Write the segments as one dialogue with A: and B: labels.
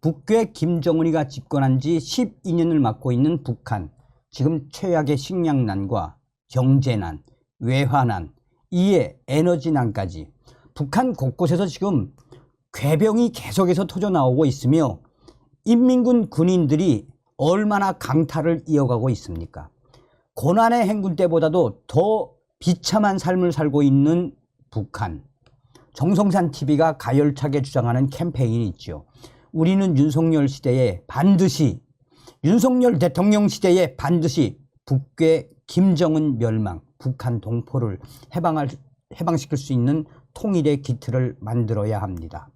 A: 북괴 김정은이가 집권한 지 12년을 맞고 있는 북한. 지금 최악의 식량난과 경제난, 외화난, 이에 에너지난까지 북한 곳곳에서 지금 괴병이 계속해서 터져나오고 있으며 인민군 군인들이 얼마나 강탈을 이어가고 있습니까? 고난의 행군 때보다도 더 비참한 삶을 살고 있는 북한. 정성산 TV가 가열차게 주장하는 캠페인이 있죠. 우리는 윤석열 시대에 반드시, 윤석열 대통령 시대에 반드시 북괴 김정은 멸망, 북한 동포를 해방시킬 수 있는 통일의 기틀을 만들어야 합니다.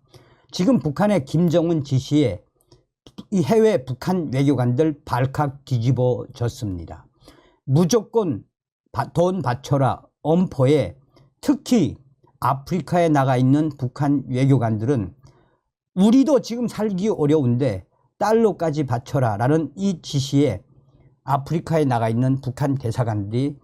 A: 지금 북한의 김정은 지시에 이 해외 북한 외교관들 발칵 뒤집어졌습니다. 무조건 돈 바쳐라 엄포에 특히 아프리카에 나가 있는 북한 외교관들은 우리도 지금 살기 어려운데 달러까지 바쳐라 라는 이 지시에 아프리카에 나가 있는 북한 대사관들이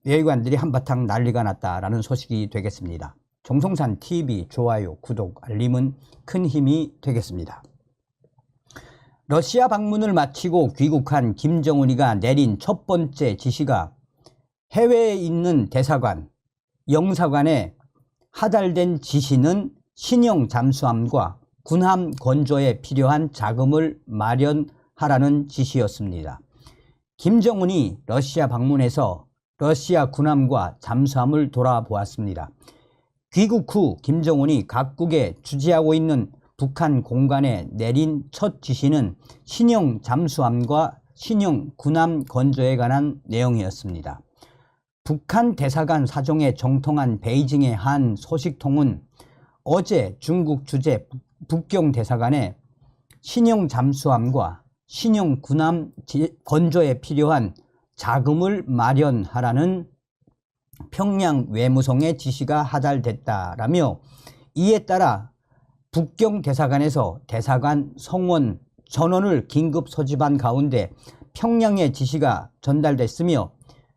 A: 외교관들이 한바탕 난리가 났다라는 소식이 되겠습니다. 정성산 TV 좋아요, 구독, 알림은 큰 힘이 되겠습니다. 러시아 방문을 마치고 귀국한 김정은이가 내린 첫 번째 지시가 해외에 있는 대사관, 영사관에 하달된 지시는 신형 잠수함과 군함 건조에 필요한 자금을 마련하라는 지시였습니다. 김정은이 러시아 방문해서 러시아 군함과 잠수함을 돌아보았습니다. 귀국 후 김정은이 각국에 주재하고 있는 북한 공관에 내린 첫 지시는 신형 잠수함과 신형 군함 건조에 관한 내용이었습니다. 북한 대사관 사정에 정통한 베이징의 한 소식통은 어제 중국 주재 북경 대사관에 신형 잠수함과 신형 군함 건조에 필요한 자금을 마련하라는 평양 외무성의 지시가 하달됐다라며 이에 따라 북경 대사관에서 대사관 성원 전원을 긴급 소집한 가운데 평양의 지시가 전달됐으며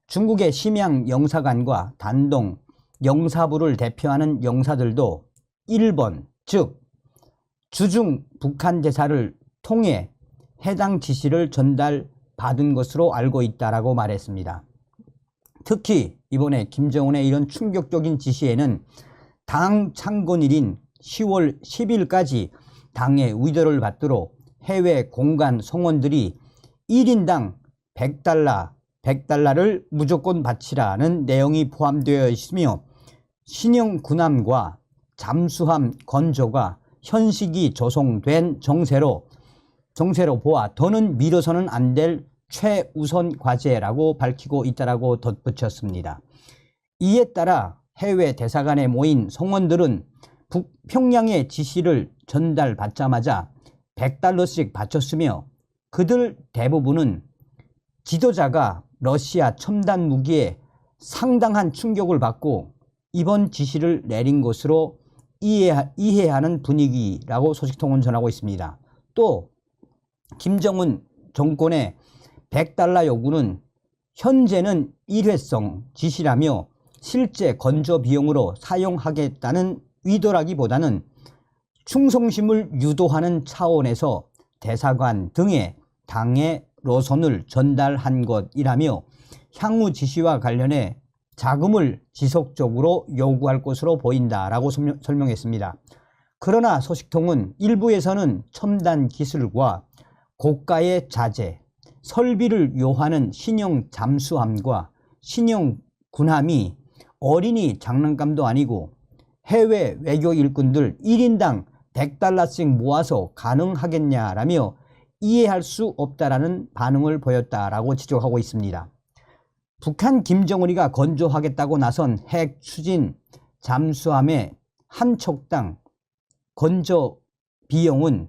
A: 중국의 심양 영사관과 단동 영사부를 대표하는 영사들도 일본 즉 주중 북한 대사를 통해 해당 지시를 전달받은 것으로 알고 있다라고 말했습니다. 특히 이번에 김정은의 이런 충격적인 지시에는 당 창건일인 10월 10일까지 당의 의도를 받도록 해외 공관 성원들이 1인당 100달러를 무조건 바치라는 내용이 포함되어 있으며 신형 군함과 잠수함 건조가 현식이 조성된 정세로 보아 더는 미뤄서는 안 될 최우선 과제라고 밝히고 있다라고 덧붙였습니다. 이에 따라 해외 대사관에 모인 성원들은 평양의 지시를 전달받자마자 100달러씩 바쳤으며 그들 대부분은 지도자가 러시아 첨단 무기에 상당한 충격을 받고 이번 지시를 내린 것으로 이해하는 분위기라고 소식통은 전하고 있습니다. 또 김정은 정권의 100달러 요구는 현재는 일회성 지시라며 실제 건조 비용으로 사용하겠다는 의도라기보다는 충성심을 유도하는 차원에서 대사관 등의 당의 노선을 전달한 것이라며 향후 지시와 관련해 자금을 지속적으로 요구할 것으로 보인다라고 설명했습니다. 그러나 소식통은 일부에서는 첨단 기술과 고가의 자재, 설비를 요하는 신형 잠수함과 신형 군함이 어린이 장난감도 아니고 해외 외교 일꾼들 1인당 100달러씩 모아서 가능하겠냐라며 이해할 수 없다라는 반응을 보였다라고 지적하고 있습니다. 북한 김정은이가 건조하겠다고 나선 핵 추진 잠수함의 한 척당 건조 비용은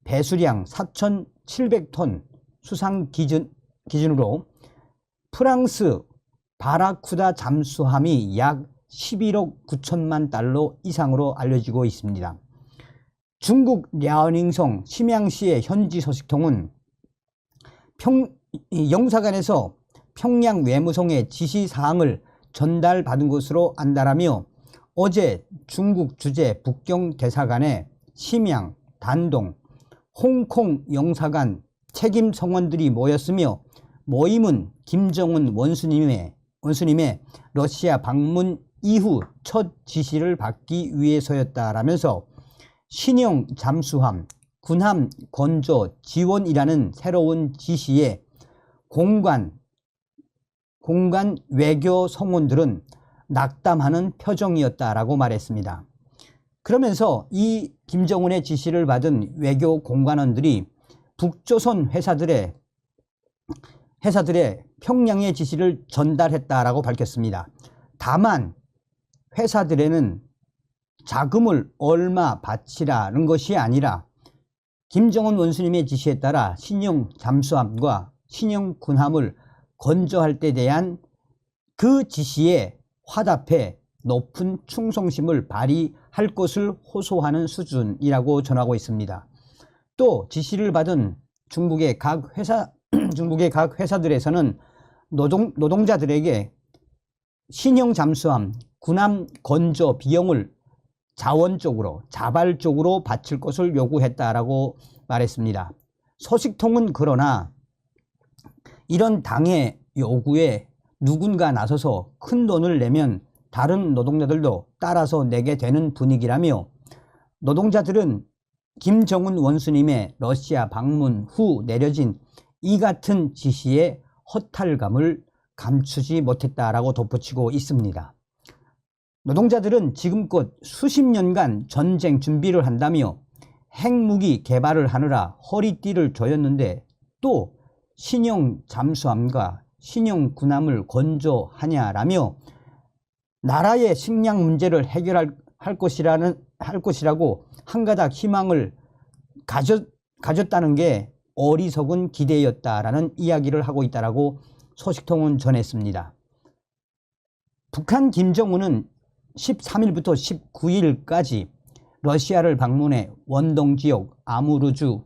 A: 배수량 4,700톤 수상 기준으로 프랑스 바라쿠다 잠수함이 약 11억 9천만 달러 이상으로 알려지고 있습니다. 중국 랴오닝성 심양시의 현지 소식통은 영사관에서 평양 외무성의 지시사항을 전달받은 것으로 안다라며 어제 중국 주재 북경 대사관에 심양, 단동, 홍콩 영사관 책임 성원들이 모였으며 모임은 김정은 원수님의 러시아 방문 이후 첫 지시를 받기 위해서였다라면서 신형 잠수함, 군함 건조 지원이라는 새로운 지시에 공관 외교 성원들은 낙담하는 표정이었다라고 말했습니다. 그러면서 이 김정은의 지시를 받은 외교 공관원들이 북조선 회사들의 평양의 지시를 전달했다라고 밝혔습니다. 다만 회사들에는 자금을 얼마 바치라는 것이 아니라 김정은 원수님의 지시에 따라 신형 잠수함과 신형 군함을 건조할 때 대한 그 지시에 화답해 높은 충성심을 발휘할 것을 호소하는 수준이라고 전하고 있습니다. 또 지시를 받은 중국의 각 회사들에서는 노동자들에게 신형 잠수함, 군함 건조 비용을 자발적으로 바칠 것을 요구했다라고 말했습니다. 소식통은 그러나 이런 당의 요구에 누군가 나서서 큰 돈을 내면 다른 노동자들도 따라서 내게 되는 분위기라며 노동자들은 김정은 원수님의 러시아 방문 후 내려진 이 같은 지시에 허탈감을 감추지 못했다라고 덧붙이고 있습니다. 노동자들은 지금껏 수십 년간 전쟁 준비를 한다며 핵무기 개발을 하느라 허리띠를 조였는데 또 신형 잠수함과 신형 군함을 건조하냐라며 나라의 식량 문제를 해결할 것이라고 한가닥 희망을 가졌다는 게 어리석은 기대였다라는 이야기를 하고 있다라고 소식통은 전했습니다. 북한 김정은은 13일부터 19일까지 러시아를 방문해 원동 지역 아무르주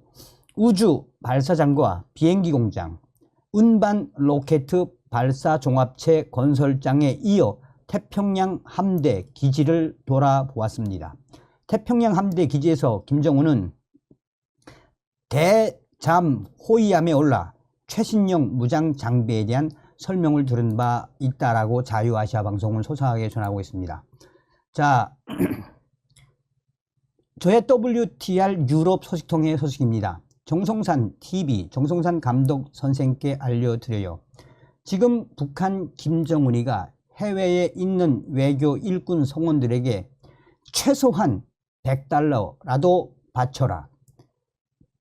A: 우주 발사장과 비행기 공장, 운반 로켓 발사 종합체 건설장에 이어 태평양 함대 기지를 돌아보았습니다. 태평양 함대 기지에서 김정은은 대잠 호위함에 올라 최신형 무장 장비에 대한 설명을 들은 바 있다라고 자유아시아 방송은 소상하게 전하고 있습니다. 자, 저의 WTR 유럽 소식통의 소식입니다. 정성산 TV, 정성산 감독 선생께 알려드려요. 지금 북한 김정은이가 해외에 있는 외교 일군 성원들에게 최소한 $100라도 바쳐라,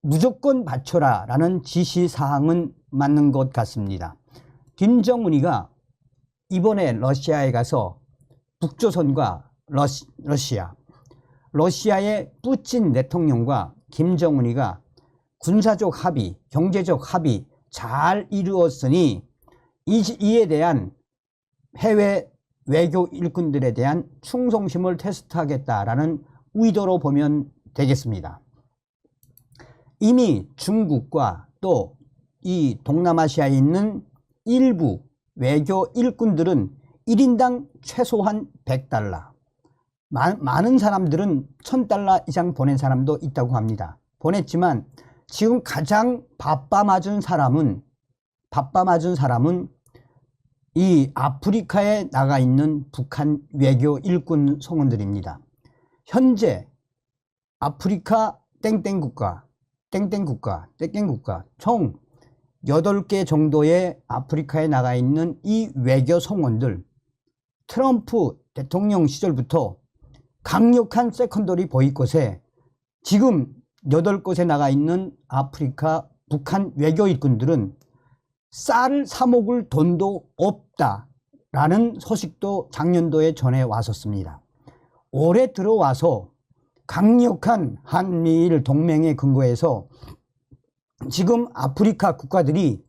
A: 무조건 바쳐라 라는 지시사항은 맞는 것 같습니다. 김정은이가 이번에 러시아에 가서 북조선과 러시아의 푸틴 대통령과 김정은이가 군사적 합의, 경제적 합의 잘 이루었으니 이에 대한 해외 외교 일꾼들에 대한 충성심을 테스트하겠다라는 의도로 보면 되겠습니다. 이미 중국과 또 이 동남아시아에 있는 일부 외교 일꾼들은 1인당 최소한 $100, 많은 사람들은 $1000 이상 보낸 사람도 있다고 합니다. 보냈지만 지금 가장 바빠맞은 사람은 이 아프리카에 나가 있는 북한 외교 일군 성원들입니다. 현재 아프리카 땡땡국가 총 8개 정도의 아프리카에 나가 있는 이 외교 성원들, 트럼프 대통령 시절부터 강력한 세컨더리 보이콧에 지금 8곳에 나가 있는 아프리카 북한 외교 일꾼들은 쌀을 사 먹을 돈도 없다라는 소식도 작년도에 전해 왔었습니다. 올해 들어와서 강력한 한미일 동맹에 근거해서 지금 아프리카 국가들이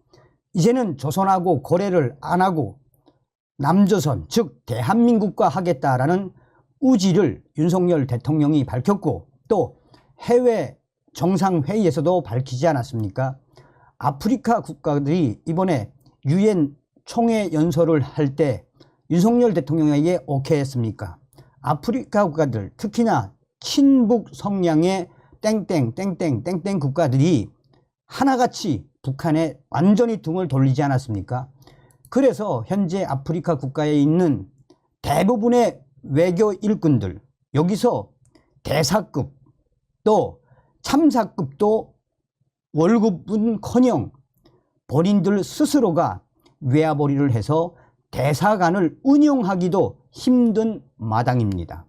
A: 이제는 조선하고 거래를 안 하고 남조선, 즉 대한민국과 하겠다라는 의지를 윤석열 대통령이 밝혔고 또 해외 정상회의에서도 밝히지 않았습니까? 아프리카 국가들이 이번에 유엔 총회 연설을 할 때 윤석열 대통령에게 오케이 했습니까? 아프리카 국가들, 특히나 친북 성향의 땡땡 국가들이 하나같이 북한에 완전히 등을 돌리지 않았습니까? 그래서 현재 아프리카 국가에 있는 대부분의 외교 일꾼들, 여기서 대사급 또 참사급도 월급은커녕 본인들 스스로가 외화벌이를 해서 대사관을 운영하기도 힘든 마당입니다.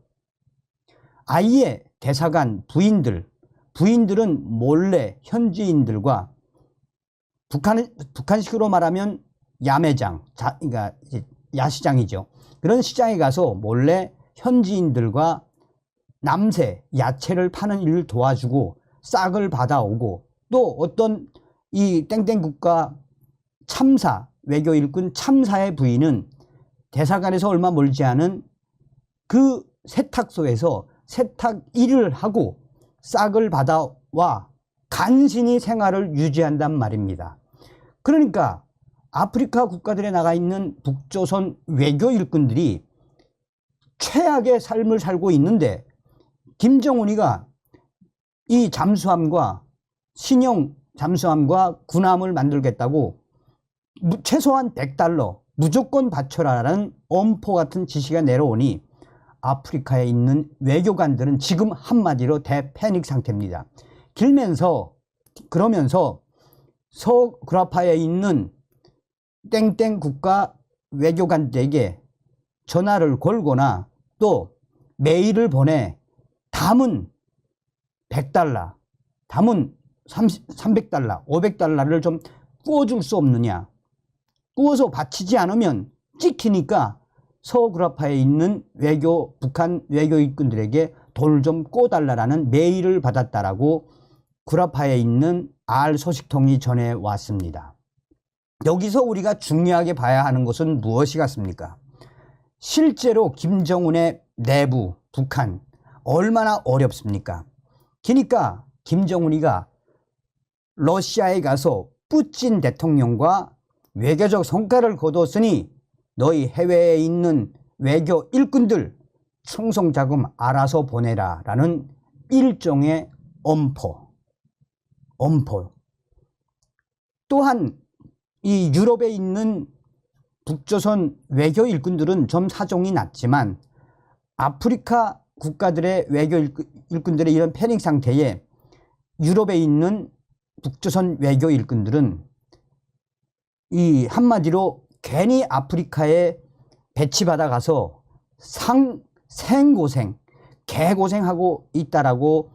A: 아예 대사관 부인들은 몰래 현지인들과 북한식으로 말하면 야매장, 그러니까 야시장이죠. 그런 시장에 가서 몰래 현지인들과 남새, 야채를 파는 일을 도와주고 싹을 받아오고, 또 어떤 이 땡땡 국가 참사, 외교 일꾼 참사의 부인은 대사관에서 얼마 멀지 않은 그 세탁소에서 세탁 일을 하고 싹을 받아와 간신히 생활을 유지한단 말입니다. 그러니까 아프리카 국가들에 나가 있는 북조선 외교 일꾼들이 최악의 삶을 살고 있는데, 김정은이가 이 잠수함과 신형 잠수함과 군함을 만들겠다고 최소한 $100 무조건 바쳐라라는 엄포 같은 지시가 내려오니 아프리카에 있는 외교관들은 지금 한마디로 대패닉 상태입니다. 그러면서 서구라파에 있는 땡땡 국가 외교관들에게 전화를 걸거나 또 메일을 보내 담은 $100, 담은 $300, $500를 좀 구워줄 수 없느냐. 구워서 바치지 않으면 찍히니까 서구라파에 있는 북한 외교 일꾼들에게 돈을 좀 꿔달라는 메일을 받았다라고 구라파에 있는 알 소식통이 전해왔습니다. 여기서 우리가 중요하게 봐야 하는 것은 무엇이겠습니까? 실제로 김정은의 내부 북한 얼마나 어렵습니까? 그러니까 김정은이가 러시아에 가서 푸틴 대통령과 외교적 성과를 거뒀으니 너희 해외에 있는 외교 일꾼들 충성자금 알아서 보내라 라는 일종의 엄포. 또한 이 유럽에 있는 북조선 외교 일꾼들은 좀 사정이 낮지만 아프리카 국가들의 외교 일꾼들의 이런 패닉 상태에 유럽에 있는 북조선 외교 일꾼들은 이 한마디로 괜히 아프리카에 배치받아 가서 생고생, 개고생하고 있다라고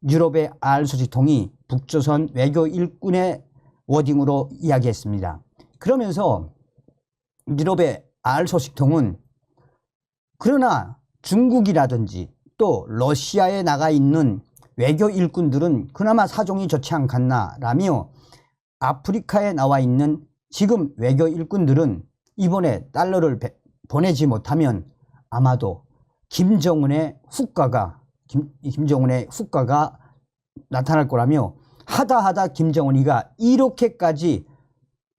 A: 유럽의 알 소식통이 북조선 외교 일꾼의 워딩으로 이야기했습니다. 그러면서 유럽의 알 소식통은 그러나 중국이라든지 또 러시아에 나가 있는 외교 일꾼들은 그나마 사정이 좋지 않겠나라며 아프리카에 나와 있는 지금 외교 일꾼들은 이번에 달러를 보내지 못하면 아마도 김정은의 후과가 나타날 거라며 하다 김정은이가 이렇게까지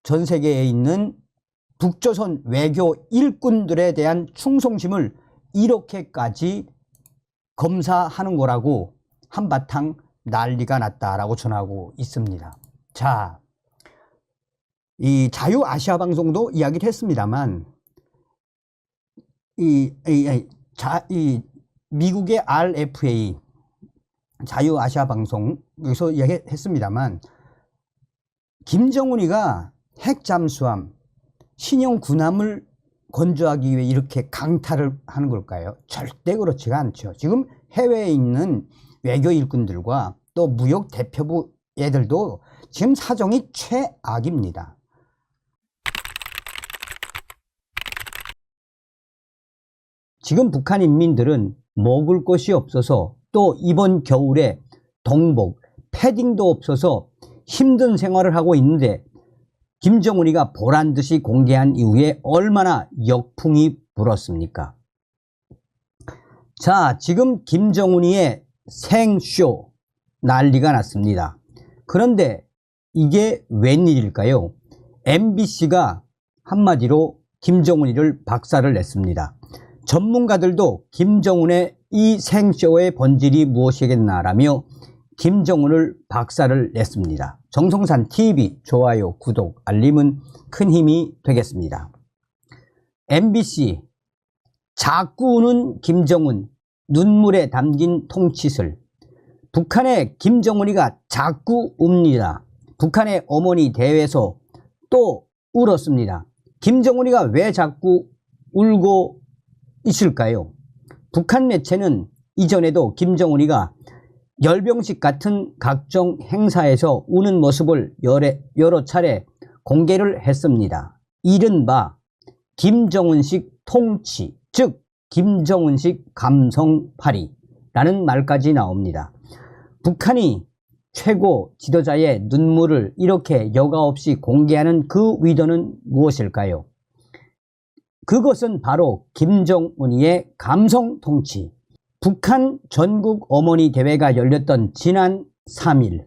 A: 전 세계에 있는 북조선 외교 일꾼들에 대한 충성심을 이렇게까지 검사하는 거라고 한바탕 난리가 났다라고 전하고 있습니다. 자, 이 자유아시아 방송도 이야기를 했습니다만 이 미국의 RFA 자유아시아 방송에서 이야기했습니다만 김정은이가 핵잠수함 신형 군함을 건조하기 위해 이렇게 강탈을 하는 걸까요? 절대 그렇지가 않죠. 지금 해외에 있는 외교 일꾼들과 또 무역 대표부 애들도 지금 사정이 최악입니다. 지금 북한 인민들은 먹을 것이 없어서 또 이번 겨울에 동복, 패딩도 없어서 힘든 생활을 하고 있는데 김정은이가 보란듯이 공개한 이후에 얼마나 역풍이 불었습니까? 자, 지금 김정은이의 생쇼 난리가 났습니다. 그런데 이게 웬일일까요? MBC가 한마디로 김정은이를 박살을 냈습니다. 전문가들도 김정은의 이 생쇼의 본질이 무엇이겠나라며 김정은을 박살을 냈습니다. 정성산 TV 좋아요, 구독, 알림은 큰 힘이 되겠습니다. MBC 자꾸 우는 김정은 눈물에 담긴 통치술. 북한의 김정은이가 자꾸 웁니다. 북한의 어머니 대회에서 또 울었습니다. 김정은이가 왜 자꾸 울고 있을까요? 북한 매체는 이전에도 김정은이가 열병식 같은 각종 행사에서 우는 모습을 여러 차례 공개를 했습니다. 이른바 김정은식 통치, 즉 김정은식 감성팔이라는 말까지 나옵니다. 북한이 최고 지도자의 눈물을 이렇게 여과 없이 공개하는 그 의도는 무엇일까요? 그것은 바로 김정은이의 감성통치. 북한 전국 어머니 대회가 열렸던 지난 3일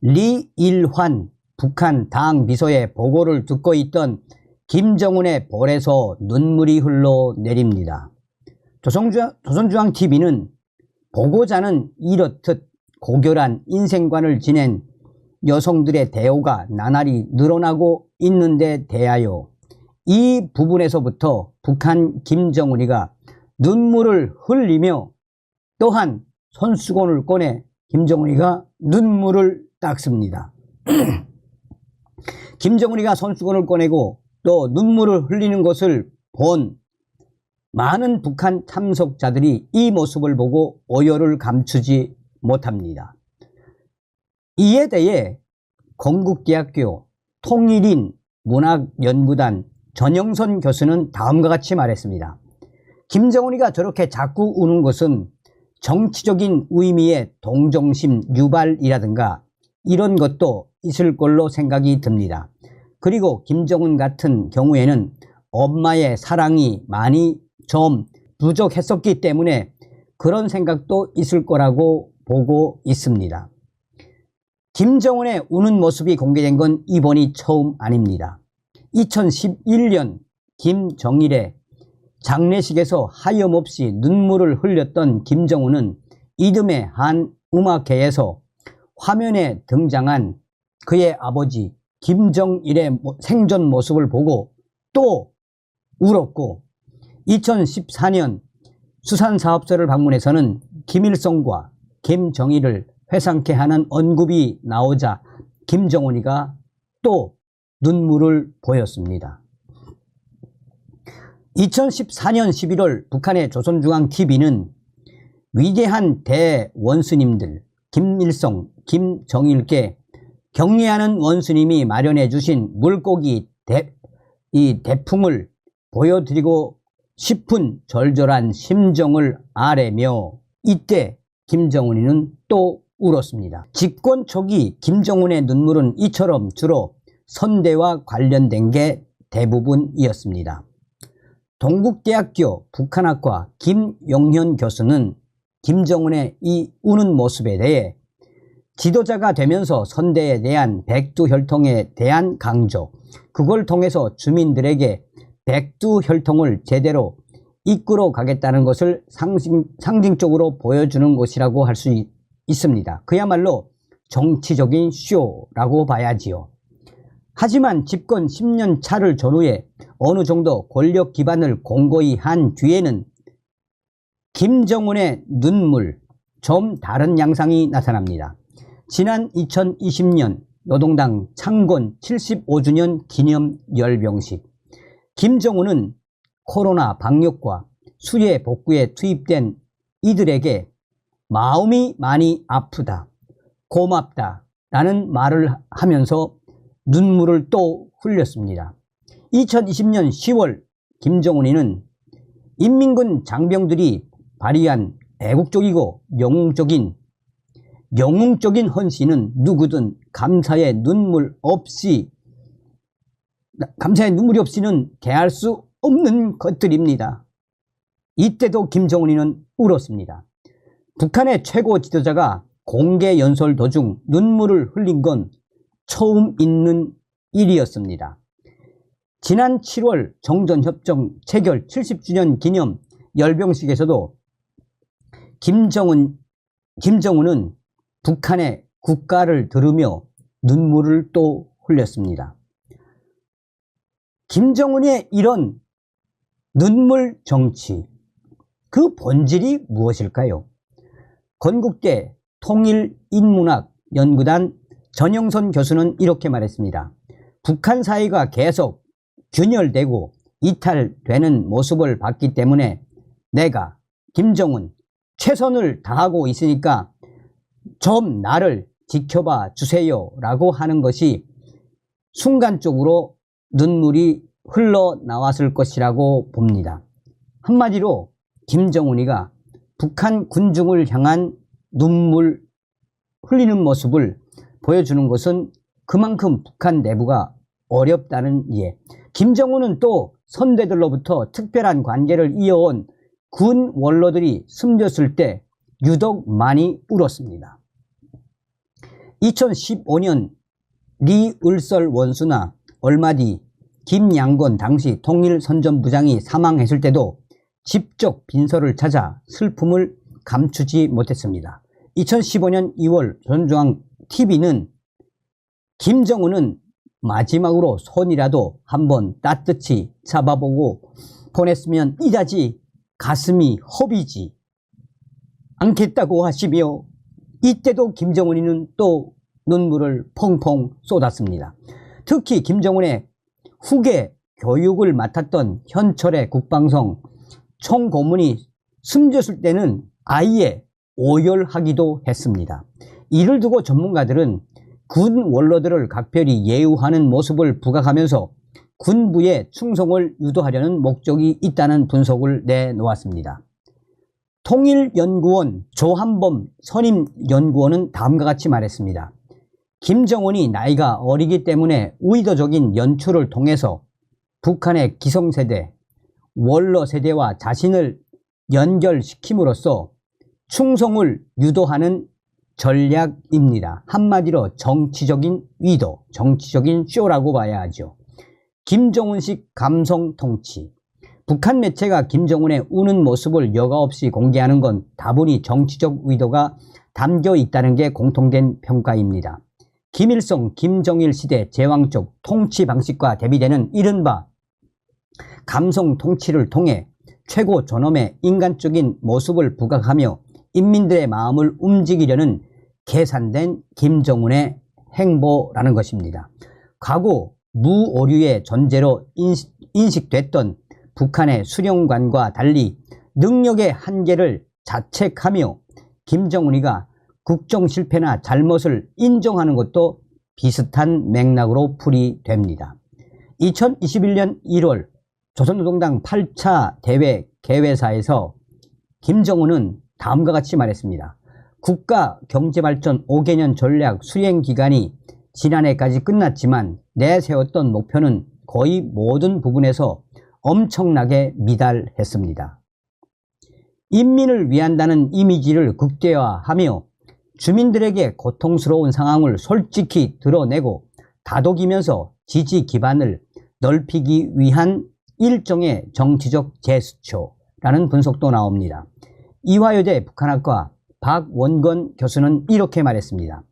A: 리일환 북한 당 비서의 보고를 듣고 있던 김정은의 볼에서 눈물이 흘러내립니다. 조선중앙TV는 보고자는 이렇듯 고결한 인생관을 지낸 여성들의 대우가 나날이 늘어나고 있는데 대하여 이 부분에서부터 북한 김정은이가 눈물을 흘리며 또한 손수건을 꺼내 김정은이가 눈물을 닦습니다. 김정은이가 손수건을 꺼내고 또 눈물을 흘리는 것을 본 많은 북한 참석자들이 이 모습을 보고 오열을 감추지 못합니다. 이에 대해 건국대학교 통일인 문학연구단 전영선 교수는 다음과 같이 말했습니다. 김정은이가 저렇게 자꾸 우는 것은 정치적인 의미의 동정심 유발이라든가 이런 것도 있을 걸로 생각이 듭니다. 그리고 김정은 같은 경우에는 엄마의 사랑이 많이 좀 부족했었기 때문에 그런 생각도 있을 거라고 보고 있습니다. 김정은의 우는 모습이 공개된 건 이번이 처음 아닙니다. 2011년 김정일의 장례식에서 하염없이 눈물을 흘렸던 김정은은 이듬해 한 음악회에서 화면에 등장한 그의 아버지 김정일의 생전 모습을 보고 또 울었고 2014년 수산사업소를 방문해서는 김일성과 김정일을 회상케 하는 언급이 나오자 김정은이가 또 눈물을 보였습니다. 2014년 11월 북한의 조선중앙TV는 위대한 대원수님들 김일성, 김정일께 경례하는 원수님이 마련해 주신 물고기 대풍을 보여드리고 싶은 절절한 심정을 아뢰며 이때 김정은이는 또 울었습니다. 집권 초기 김정은의 눈물은 이처럼 주로 선대와 관련된 게 대부분이었습니다. 동국대학교 북한학과 김용현 교수는 김정은의 이 우는 모습에 대해 지도자가 되면서 선대에 대한 백두혈통에 대한 강조, 그걸 통해서 주민들에게 백두혈통을 제대로 이끌어 가겠다는 것을 상징적으로 보여주는 것이라고 할 수 있습니다. 그야말로 정치적인 쇼라고 봐야지요. 하지만 집권 10년 차를 전후에 어느 정도 권력 기반을 공고히 한 뒤에는 김정은의 눈물, 좀 다른 양상이 나타납니다. 지난 2020년 노동당 창건 75주년 기념 열병식, 김정은은 코로나 방역과 수해 복구에 투입된 이들에게 마음이 많이 아프다, 고맙다 라는 말을 하면서 눈물을 또 흘렸습니다. 2020년 10월 김정은이는 인민군 장병들이 발휘한 애국적이고 영웅적인 헌신은 누구든 감사의 눈물이 없이는 대할 수 없는 것들입니다. 이때도 김정은이는 울었습니다. 북한의 최고 지도자가 공개 연설 도중 눈물을 흘린 건 처음 있는 일이었습니다. 지난 7월 정전협정 체결 70주년 기념 열병식에서도 김정은 김정은은 북한의 국가를 들으며 눈물을 또 흘렸습니다. 김정은의 이런 눈물 정치, 그 본질이 무엇일까요? 건국대 통일인문학 연구단 전영선 교수는 이렇게 말했습니다. 북한 사이가 계속 균열되고 이탈되는 모습을 봤기 때문에 내가 김정은 최선을 다하고 있으니까 좀 나를 지켜봐 주세요 라고 하는 것이 순간적으로 눈물이 흘러나왔을 것이라고 봅니다. 한마디로 김정은이가 북한 군중을 향한 눈물 흘리는 모습을 보여주는 것은 그만큼 북한 내부가 어렵다는 이해. 김정은은 또 선대들로부터 특별한 관계를 이어온 군 원로들이 숨졌을 때 유독 많이 울었습니다. 2015년 리을설 원수나 얼마 뒤 김양건 당시 통일선전부장이 사망했을 때도 직접 빈소를 찾아 슬픔을 감추지 못했습니다. 2015년 2월 조선중앙TV는 김정은은 마지막으로 손이라도 한번 따뜻이 잡아보고 보냈으면 이다지 가슴이 허비지 않겠다고 하시며 이때도 김정은이는 또 눈물을 펑펑 쏟았습니다. 특히 김정은의 후계 교육을 맡았던 현철의 국방성 총고문이 숨졌을 때는 아예 오열하기도 했습니다. 이를 두고 전문가들은 군 원로들을 각별히 예우하는 모습을 부각하면서 군부의 충성을 유도하려는 목적이 있다는 분석을 내놓았습니다. 통일연구원 조한범 선임연구원은 다음과 같이 말했습니다. 김정은이 나이가 어리기 때문에 의도적인 연출을 통해서 북한의 기성세대, 원로세대와 자신을 연결시킴으로써 충성을 유도하는 전략입니다. 한마디로 정치적인 의도, 정치적인 쇼라고 봐야 하죠. 김정은식 감성 통치. 북한 매체가 김정은의 우는 모습을 여과없이 공개하는 건 다분히 정치적 의도가 담겨 있다는 게 공통된 평가입니다. 김일성, 김정일 시대 제왕적 통치 방식과 대비되는 이른바 감성 통치를 통해 최고 존엄의 인간적인 모습을 부각하며 인민들의 마음을 움직이려는 계산된 김정은의 행보라는 것입니다. 과거 무오류의 존재로 인식됐던 북한의 수령관과 달리 능력의 한계를 자책하며 김정은이가 국정 실패나 잘못을 인정하는 것도 비슷한 맥락으로 풀이됩니다. 2021년 1월 조선노동당 8차 대회 개회사에서 김정은은 다음과 같이 말했습니다. 국가 경제발전 5개년 전략 수행 기간이 지난해까지 끝났지만 내세웠던 목표는 거의 모든 부분에서 엄청나게 미달했습니다. 인민을 위한다는 이미지를 극대화하며 주민들에게 고통스러운 상황을 솔직히 드러내고 다독이면서 지지 기반을 넓히기 위한 일종의 정치적 제스처라는 분석도 나옵니다. 이화여대 북한학과 박원건 교수는 이렇게 말했습니다.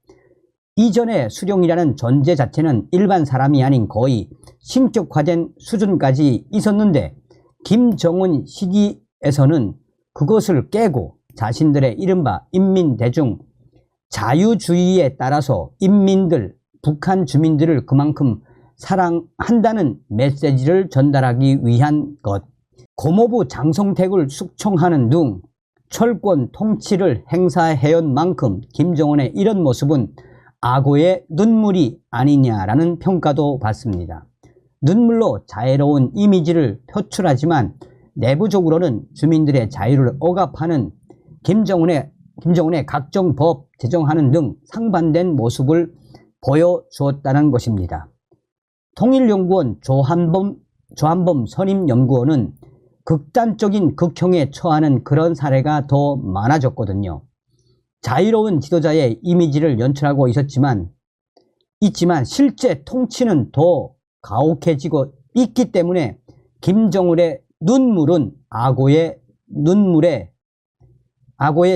A: 이전에 수령이라는 존재 자체는 일반 사람이 아닌 거의 신격화된 수준까지 있었는데 김정은 시기에서는 그것을 깨고 자신들의 이른바 인민대중 자유주의에 따라서 인민들, 북한 주민들을 그만큼 사랑한다는 메시지를 전달하기 위한 것, 고모부 장성택을 숙청하는 등 철권 통치를 행사해온 만큼 김정은의 이런 모습은 악오의 눈물이 아니냐라는 평가도 받습니다. 눈물로 자애로운 이미지를 표출하지만 내부적으로는 주민들의 자유를 억압하는 김정은의 각종 법 제정하는 등 상반된 모습을 보여주었다는 것입니다. 통일연구원 조한범 선임연구원은 극단적인 극형에 처하는 그런 사례가 더 많아졌거든요. 자유로운 지도자의 이미지를 연출하고 있지만 실제 통치는 더 가혹해지고 있기 때문에 김정은의 눈물은 악오의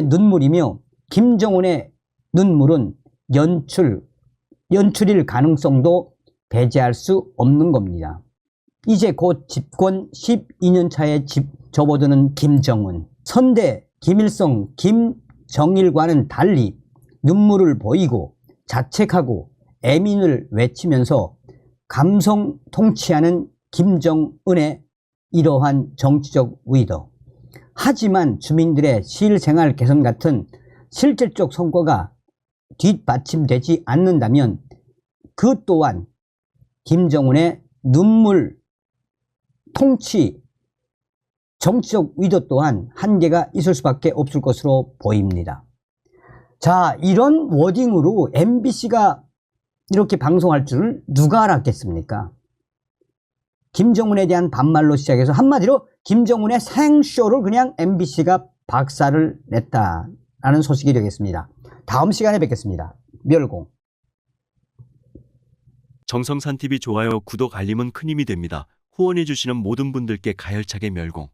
A: 눈물이며 김정은의 눈물은 연출일 가능성도 배제할 수 없는 겁니다. 이제 곧 집권 12년 차에 접어드는 김정은, 선대 김일성, 김정일과는 달리 눈물을 보이고 자책하고 애민을 외치면서 감성 통치하는 김정은의 이러한 정치적 의도. 하지만 주민들의 실생활 개선 같은 실질적 성과가 뒷받침되지 않는다면 그 또한 김정은의 눈물 통치 정치적 의도 또한 한계가 있을 수밖에 없을 것으로 보입니다. 자, 이런 워딩으로 MBC가 이렇게 방송할 줄을 누가 알았겠습니까? 김정은에 대한 반말로 시작해서 한마디로 김정은의 생쇼를 그냥 MBC가 박살을 냈다라는 소식이 되겠습니다. 다음 시간에 뵙겠습니다. 멸공.
B: 정성산TV 좋아요, 구독, 알림은 큰 힘이 됩니다. 후원해주시는 모든 분들께 가열차게 멸공.